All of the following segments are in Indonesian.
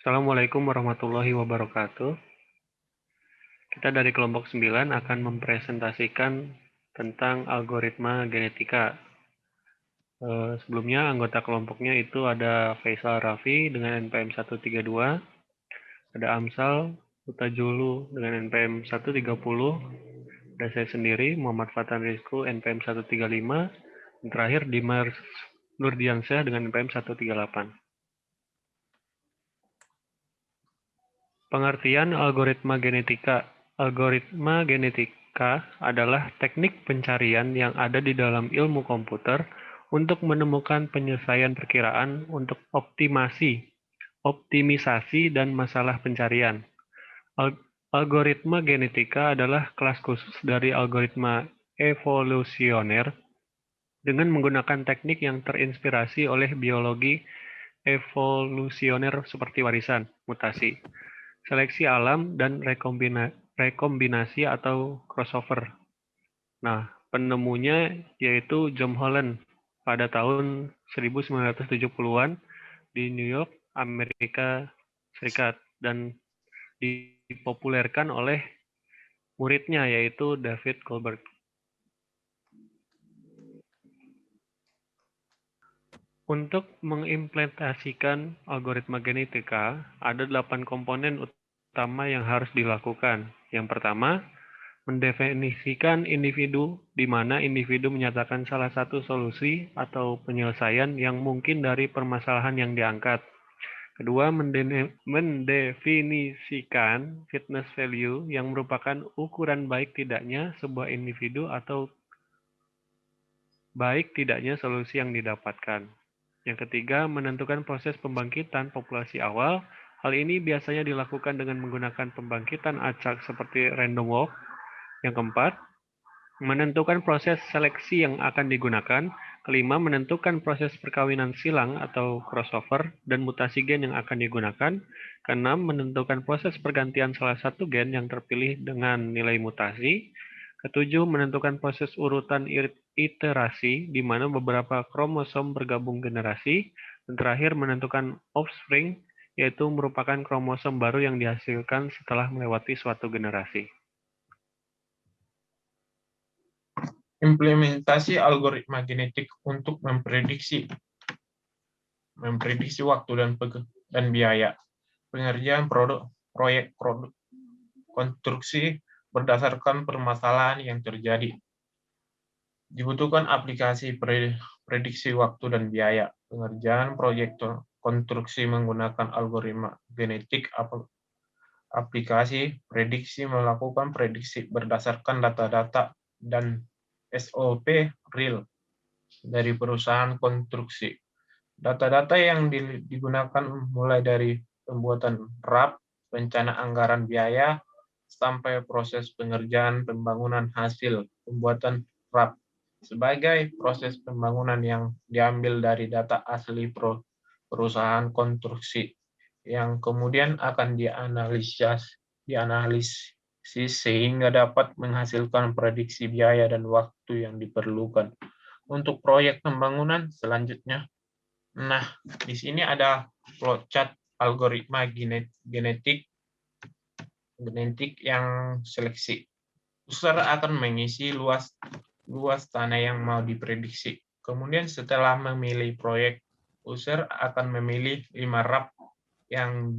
Assalamualaikum warahmatullahi wabarakatuh. Kita dari kelompok 9 akan mempresentasikan tentang algoritma genetika. Sebelumnya anggota kelompoknya itu ada Faisal Raffi dengan NPM 132, ada Amsal Utajulu dengan NPM 130, ada saya sendiri Muhammad Fatan Rizku NPM 135, dan terakhir Dimas Nurdiansyah dengan NPM 138. Pengertian algoritma genetika. Algoritma genetika adalah teknik pencarian yang ada di dalam ilmu komputer untuk menemukan penyelesaian perkiraan untuk optimisasi, dan masalah pencarian. Algoritma genetika adalah kelas khusus dari algoritma evolusioner dengan menggunakan teknik yang terinspirasi oleh biologi evolusioner seperti warisan, mutasi, seleksi alam, dan rekombinasi atau crossover. Nah, penemunya yaitu John Holland pada tahun 1970-an di New York, Amerika Serikat, dan dipopulerkan oleh muridnya yaitu David Goldberg. Untuk mengimplementasikan algoritma genetika, ada 8 komponen utama yang harus dilakukan. Yang pertama, mendefinisikan individu, di mana individu menyatakan salah satu solusi atau penyelesaian yang mungkin dari permasalahan yang diangkat. Kedua, mendefinisikan fitness value yang merupakan ukuran baik tidaknya sebuah individu atau baik tidaknya solusi yang didapatkan. Yang ketiga, menentukan proses pembangkitan populasi awal. Hal ini biasanya dilakukan dengan menggunakan pembangkitan acak seperti random walk. Yang keempat, menentukan proses seleksi yang akan digunakan. Kelima, menentukan proses perkawinan silang atau crossover dan mutasi gen yang akan digunakan. Keenam, menentukan proses pergantian salah satu gen yang terpilih dengan nilai mutasi. Ketujuh, menentukan proses urutan iterasi di mana beberapa kromosom bergabung generasi. Dan terakhir, menentukan offspring, yaitu merupakan kromosom baru yang dihasilkan setelah melewati suatu generasi. Implementasi algoritma genetik untuk memprediksi waktu dan biaya. Pengerjaan proyek konstruksi berdasarkan permasalahan yang terjadi. Dibutuhkan aplikasi prediksi waktu dan biaya. Pengerjaan proyek konstruksi menggunakan algoritma genetik, aplikasi prediksi melakukan prediksi berdasarkan data-data dan SOP real dari perusahaan konstruksi. Data-data yang digunakan mulai dari pembuatan RAP, rencana anggaran biaya, sampai proses pengerjaan pembangunan hasil pembuatan RAP sebagai proses pembangunan yang diambil dari data asli perusahaan konstruksi yang kemudian akan dianalisis sehingga dapat menghasilkan prediksi biaya dan waktu yang diperlukan untuk proyek pembangunan selanjutnya. Nah, di sini ada flowchart algoritma genetik yang seleksi. User akan mengisi luas tanah yang mau diprediksi. Kemudian setelah memilih proyek, user akan memilih 5 RAP yang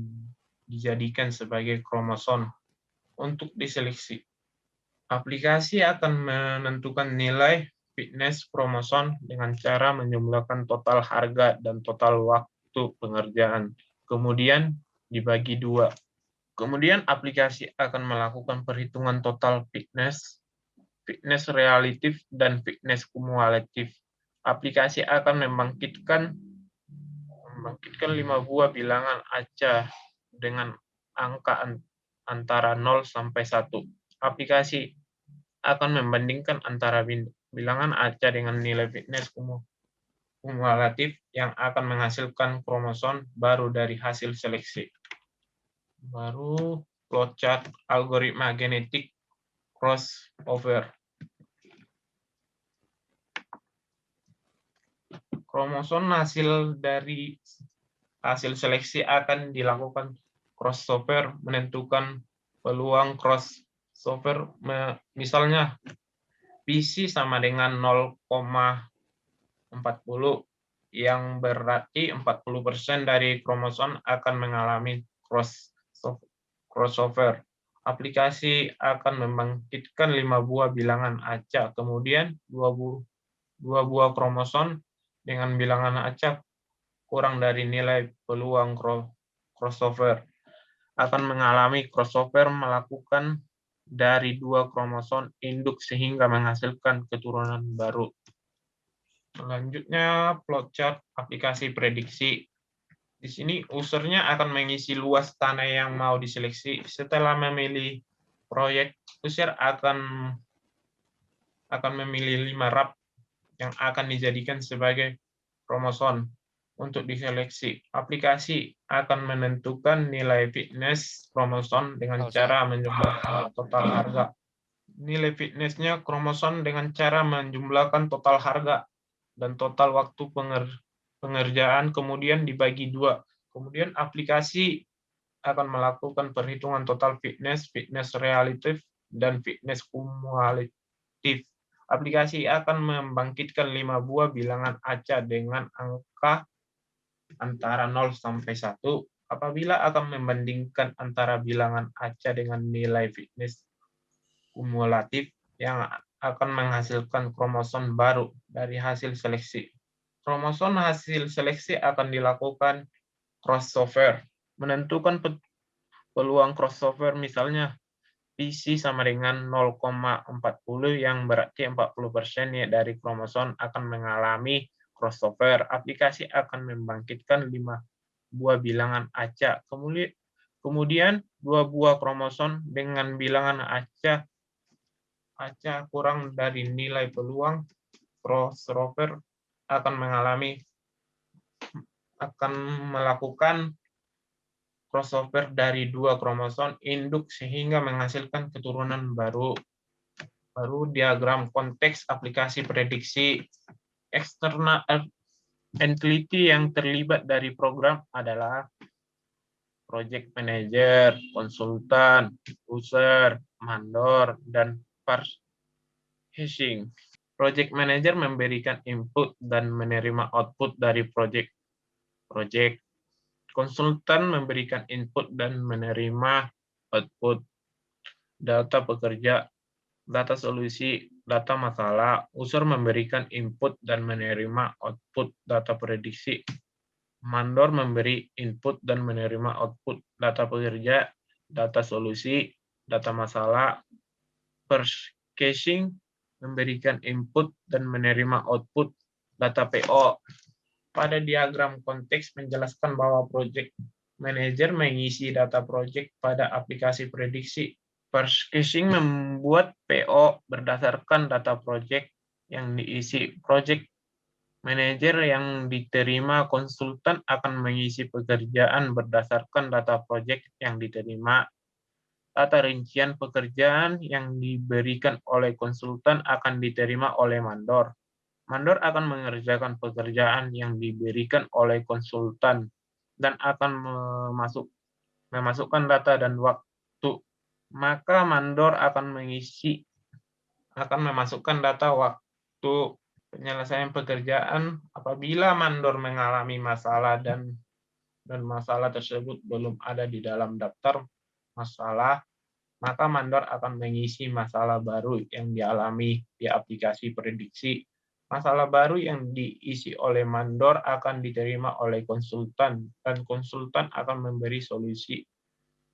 dijadikan sebagai kromosom untuk diseleksi. Aplikasi akan menentukan nilai fitness kromosom dengan cara menjumlahkan total harga dan total waktu pengerjaan. Kemudian dibagi 2. Kemudian aplikasi akan melakukan perhitungan total fitness relatif, dan fitness kumulatif. Aplikasi akan membangkitkan 5 buah bilangan acak dengan angka antara 0 sampai 1. Aplikasi akan membandingkan antara bilangan acak dengan nilai fitness kumulatif yang akan menghasilkan kromosom baru dari hasil seleksi. Baru flowchart algoritma genetik crossover. Kromosom hasil dari hasil seleksi akan dilakukan crossover, menentukan peluang crossover, misalnya PC sama dengan 0,40, yang berarti 40% dari kromosom akan mengalami crossover. Aplikasi akan membangkitkan 5 buah bilangan acak, kemudian 2 buah kromosom dengan bilangan acak kurang dari nilai peluang crossover akan mengalami crossover melakukan dari 2 kromosom induk sehingga menghasilkan keturunan baru. Selanjutnya, flowchart aplikasi prediksi. Di sini usernya akan mengisi luas tanah yang mau diseleksi. Setelah memilih proyek, user akan memilih 5 rab yang akan dijadikan sebagai kromosom untuk diseleksi. Aplikasi akan menentukan nilai fitness kromosom dengan cara menjumlahkan total harga. Nilai fitness-nya kromosom dengan cara menjumlahkan total harga dan total waktu pengerjaan, kemudian dibagi 2. Kemudian aplikasi akan melakukan perhitungan total fitness, fitness relatif, dan fitness kumulatif. Aplikasi akan membangkitkan 5 buah bilangan acak dengan angka antara 0 sampai 1 apabila akan membandingkan antara bilangan acak dengan nilai fitness kumulatif yang akan menghasilkan kromosom baru dari hasil seleksi. Kromosom hasil seleksi akan dilakukan crossover. Menentukan peluang crossover, misalnya PC sama dengan 0,40 yang berarti 40% ya dari kromosom akan mengalami crossover. Aplikasi akan membangkitkan 5 buah bilangan acak. Kemudian 2 buah kromosom dengan bilangan acak kurang dari nilai peluang crossover akan melakukan crossover dari 2 kromosom induk sehingga menghasilkan keturunan baru. Diagram konteks aplikasi prediksi. Eksternal entity yang terlibat dari program adalah project manager, konsultan, user, mandor, dan purchasing. Project manager memberikan input dan menerima output dari project. Konsultan memberikan input dan menerima output. Data pekerja, data solusi, data masalah. User memberikan input dan menerima output data prediksi. Mandor memberi input dan menerima output data pekerja, data solusi, data masalah. Purchasing memberikan input dan menerima output data PO. Pada diagram konteks menjelaskan bahwa project manager mengisi data project pada aplikasi prediksi. Purchasing membuat PO berdasarkan data project yang diisi. Project manager yang diterima konsultan akan mengisi pekerjaan berdasarkan data project yang diterima. Data rincian pekerjaan yang diberikan oleh konsultan akan diterima oleh mandor. Mandor akan mengerjakan pekerjaan yang diberikan oleh konsultan dan akan memasukkan data dan waktu. Maka mandor akan memasukkan data waktu penyelesaian pekerjaan. Apabila mandor mengalami masalah dan masalah tersebut belum ada di dalam daftar masalah, maka mandor akan mengisi masalah baru yang dialami di aplikasi prediksi. Masalah baru yang diisi oleh mandor akan diterima oleh konsultan, dan konsultan akan memberi solusi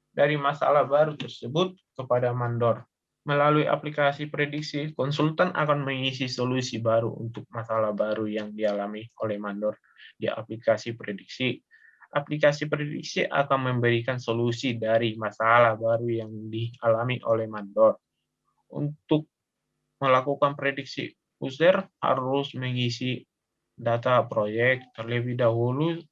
dari masalah baru tersebut kepada mandor. Melalui aplikasi prediksi, konsultan akan mengisi solusi baru untuk masalah baru yang dialami oleh mandor di aplikasi prediksi. Aplikasi prediksi akan memberikan solusi dari masalah baru yang dialami oleh mandor. Untuk melakukan prediksi, user harus mengisi data proyek terlebih dahulu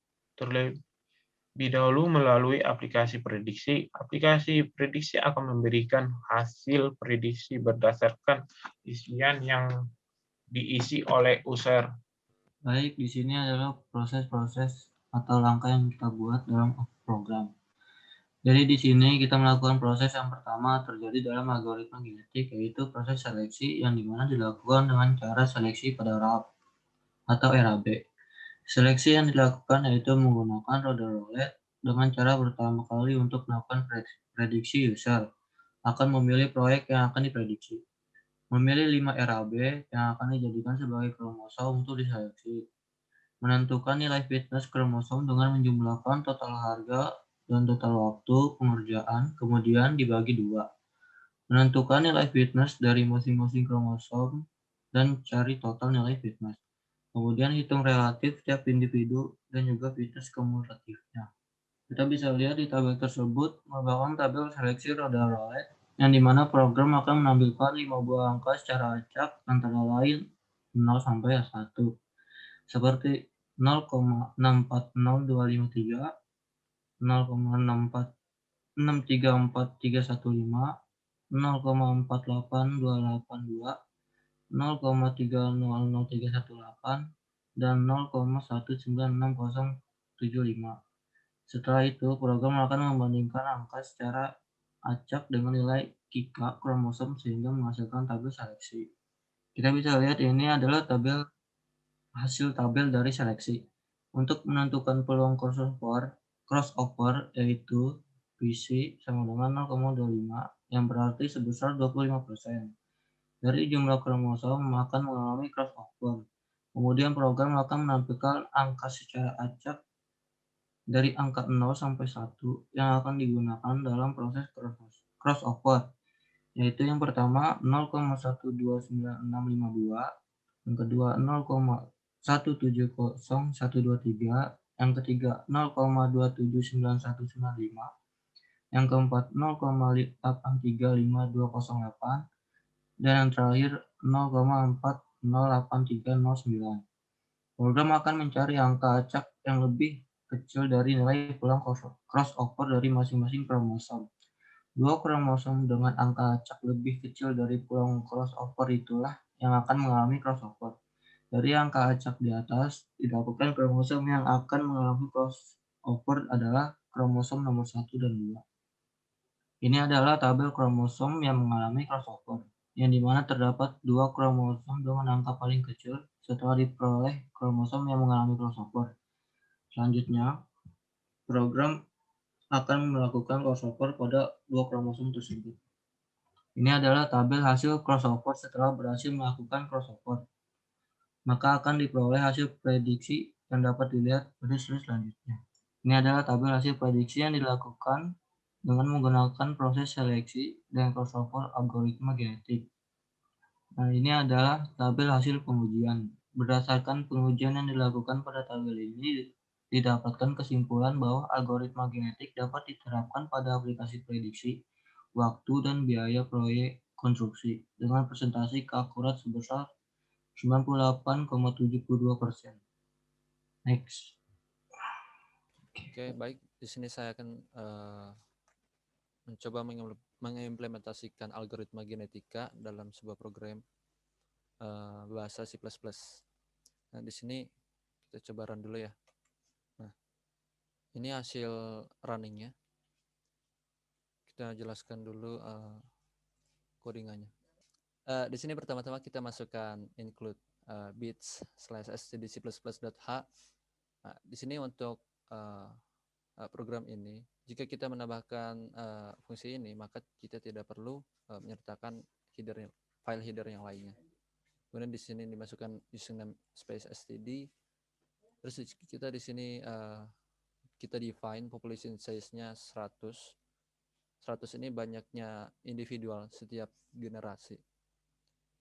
melalui aplikasi prediksi. Aplikasi prediksi akan memberikan hasil prediksi berdasarkan isian yang diisi oleh user. Baik, di sini adalah proses-proses atau langkah yang kita buat dalam program. Jadi di sini kita melakukan proses yang pertama terjadi dalam algoritma genetik, yaitu proses seleksi yang dimana dilakukan dengan cara seleksi pada RAB atau RAB. Seleksi yang dilakukan yaitu menggunakan roda roulette dengan cara pertama kali untuk melakukan prediksi user akan memilih proyek yang akan diprediksi. Memilih 5 RAB yang akan dijadikan sebagai kromosom untuk diseleksi. Menentukan nilai fitness kromosom dengan menjumlahkan total harga dan total waktu pengerjaan, kemudian dibagi 2. Menentukan nilai fitness dari masing-masing kromosom dan cari total nilai fitness. Kemudian hitung relatif tiap individu dan juga fitness kumulatifnya. Kita bisa lihat di tabel tersebut merupakan tabel seleksi roda roulette yang dimana program akan menampilkan 5 buah angka secara acak antara lain 0 sampai 1 seperti 0,640253, 0,64634315, 0,48282, 0,300318, dan 0,196075. Setelah itu, program akan membandingkan angka secara acak dengan nilai KIKA kromosom sehingga menghasilkan tabel seleksi. Kita bisa lihat ini adalah hasil tabel dari seleksi. Untuk menentukan peluang crossover yaitu PC sama dengan 0,25 yang berarti sebesar 25%. Dari jumlah kromosom akan mengalami crossover. Kemudian program akan menampilkan angka secara acak dari angka 0 sampai 1 yang akan digunakan dalam proses crossover, yaitu yang pertama 0,129652, yang kedua 0,1700123, yang ketiga 0,279195, yang keempat 0,835208, dan yang terakhir 0,408309. Program akan mencari angka acak yang lebih kecil dari nilai peluang crossover dari masing-masing kromosom. Dua kromosom dengan angka acak lebih kecil dari peluang crossover itulah yang akan mengalami crossover. Dari angka acak di atas, didapatkan kromosom yang akan mengalami crossover adalah kromosom nomor 1 dan 2. Ini adalah tabel kromosom yang mengalami crossover, yang dimana terdapat 2 kromosom dengan angka paling kecil setelah diperoleh kromosom yang mengalami crossover. Selanjutnya, program akan melakukan crossover pada 2 kromosom tersebut. Ini adalah tabel hasil crossover setelah berhasil melakukan crossover. Maka akan diperoleh hasil prediksi yang dapat dilihat pada slide selanjutnya. Ini adalah tabel hasil prediksi yang dilakukan dengan menggunakan proses seleksi dan crossover algoritma genetik. Nah, ini adalah tabel hasil pengujian. Berdasarkan pengujian yang dilakukan pada tabel ini, didapatkan kesimpulan bahwa algoritma genetik dapat diterapkan pada aplikasi prediksi, waktu, dan biaya proyek konstruksi dengan presentasi keakurat sebesar 98,72%. Next. Oke, baik. Di sini saya akan mencoba mengimplementasikan algoritma genetika dalam sebuah program bahasa C++. Nah, di sini kita coba run dulu ya. Nah, ini hasil runningnya. Kita jelaskan dulu codingannya. Di sini pertama-tama kita masukkan include bits/stdc++.h. Nah, di sini untuk program ini, jika kita menambahkan fungsi ini, maka kita tidak perlu menyertakan file header yang lainnya. Kemudian di sini dimasukkan username space std. Terus kita di sini kita define population size-nya 100. 100 ini banyaknya individual setiap generasi.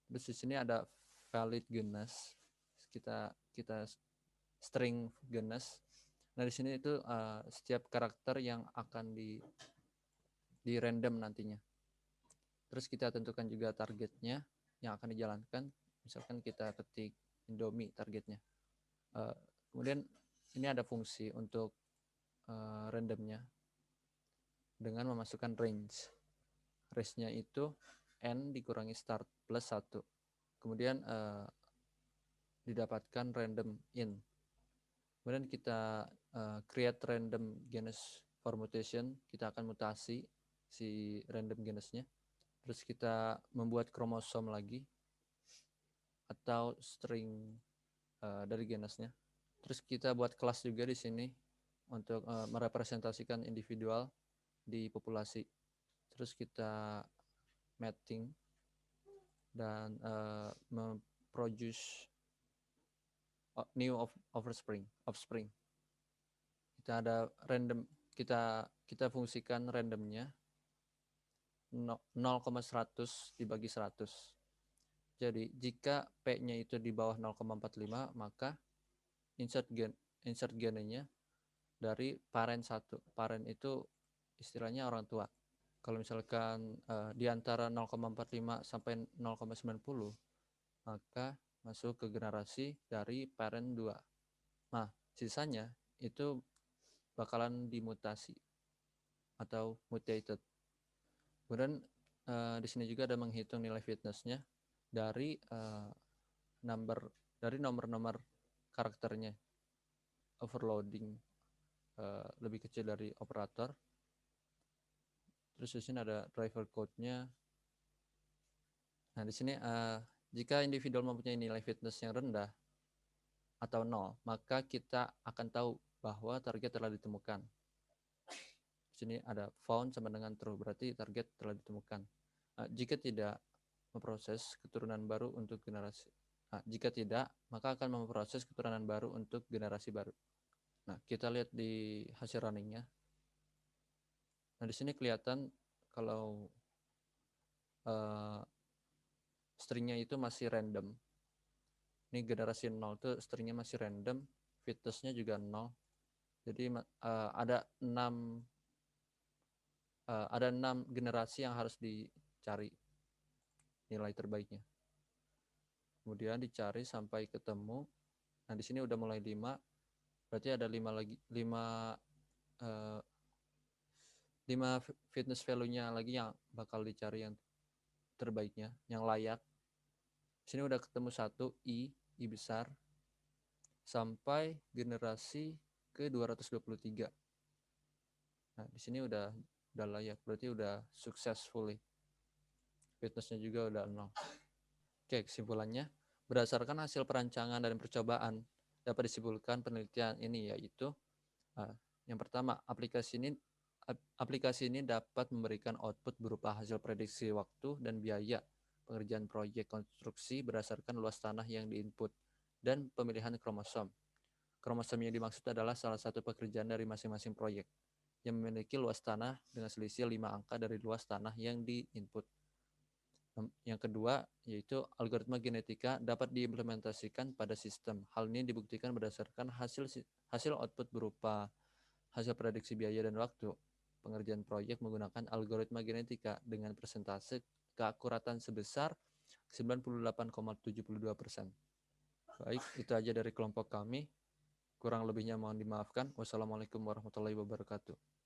Terus di sini ada valid genus. Kita string genus. Nah, di sini itu setiap karakter yang akan di random nantinya. Terus kita tentukan juga targetnya yang akan dijalankan. Misalkan kita ketik Indomie targetnya. Kemudian ini ada fungsi untuk randomnya dengan memasukkan range. Range-nya itu n dikurangi start plus 1. Kemudian didapatkan random in. Kemudian kita create random genus for mutation, kita akan mutasi si random genusnya. Terus kita membuat kromosom lagi atau string dari genusnya. Terus kita buat kelas juga di sini untuk merepresentasikan individual di populasi. Terus kita mating dan memproduce new offspring. Kita ada random, kita fungsikan randomnya 0,100 dibagi 100. Jadi jika P-nya itu di bawah 0,45, maka insert genenya dari parent 1. Parent itu istilahnya orang tua. Kalau misalkan di antara 0,45 sampai 0,90, maka masuk ke generasi dari parent 2. Nah, sisanya itu bakalan dimutasi atau mutated. Kemudian di sini juga ada menghitung nilai fitnessnya dari nomor-nomor karakternya. Overloading lebih kecil dari operator. Terus di sini ada driver code-nya. Nah, di sini jika individual mempunyai nilai fitness yang rendah atau 0, maka kita akan tahu bahwa target telah ditemukan. Di sini ada found sama dengan true, berarti target telah ditemukan. Jika tidak, memproses keturunan baru untuk generasi. Jika tidak, maka akan memproses keturunan baru untuk generasi baru. Nah, kita lihat di hasil runningnya. Nah, di sini kelihatan kalau stringnya itu masih random. Ini generasi 0 itu stringnya masih random, fitnessnya juga 0. Jadi ada 6 generasi yang harus dicari nilai terbaiknya. Kemudian dicari sampai ketemu. Nah, di sini udah mulai 5. Berarti ada 5 fitness value-nya lagi yang bakal dicari yang terbaiknya, yang layak. Di sini udah ketemu 1 I besar sampai generasi ke 223. Nah, di sini udah layak, berarti udah successfully. Fitnessnya juga udah 0. Oke, kesimpulannya, berdasarkan hasil perancangan dan percobaan, dapat disimpulkan penelitian ini yaitu yang pertama, aplikasi ini dapat memberikan output berupa hasil prediksi waktu dan biaya pengerjaan proyek konstruksi berdasarkan luas tanah yang diinput dan pemilihan kromosom. Kromosom yang dimaksud adalah salah satu pekerjaan dari masing-masing proyek yang memiliki luas tanah dengan selisih 5 angka dari luas tanah yang diinput. Yang kedua, yaitu algoritma genetika dapat diimplementasikan pada sistem. Hal ini dibuktikan berdasarkan hasil output berupa hasil prediksi biaya dan waktu pengerjaan proyek menggunakan algoritma genetika dengan persentase keakuratan sebesar 98,72%. Baik, itu aja dari kelompok kami. Kurang lebihnya mohon dimaafkan. Wassalamualaikum warahmatullahi wabarakatuh.